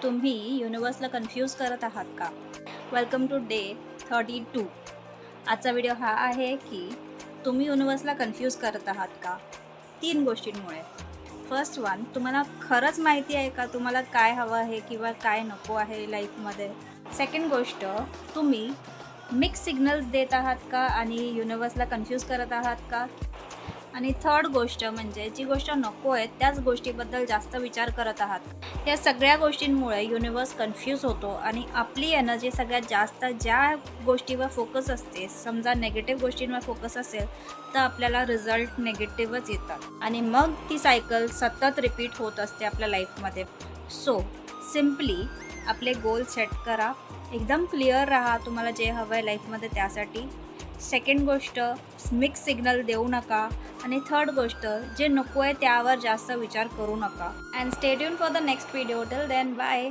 तुम्ही युनिवर्सला कन्फ्यूज करत आहात का? Welcome to day 32. आजचा व्हिडिओ हा आहे की तुम्ही युनिवर्सला कन्फ्यूज करत आहात का? 3 गोष्टींमुळे. फर्स्ट वन, तुम्हाला खरंच माहिती आहे का तुम्हाला काय हवं आहे किंवा काय नको आहे लाईफमध्ये? सेकंड गोष्ट, तुम्ही मिक्स सिग्नल्स देत आहात का आणि युनिवर्सला कन्फ्यूज करत आहात का? आणि थर्ड गोष्ट म्हणजे जी गोष्ट नको आहे त्याच गोष्टीबद्दल जास्त विचार करत आहात. या सगळ्या गोष्टींमुळे युनिवर्स कन्फ्यूज होतो आणि आपली एनर्जी सगळ्यात जास्त ज्या गोष्टीवर फोकस असते, समजा नेगेटिव्ह गोष्टींवर फोकस असेल तर आपल्याला रिझल्ट नेगेटिव्हच येतात आणि मग ती सायकल सतत रिपीट होत असते आपल्या लाईफमध्ये. सो सिम्पली आपले गोल सेट करा, एकदम क्लिअर राहा तुम्हाला जे हवं आहे लाईफमध्ये त्यासाठी. सेकंड गोष्ट, मिक्स सिग्नल देऊ नका. आणि थर्ड गोष्ट, जे नको आहे त्यावर जास्त विचार करू नका. And stay tune for the next video. Till then bye.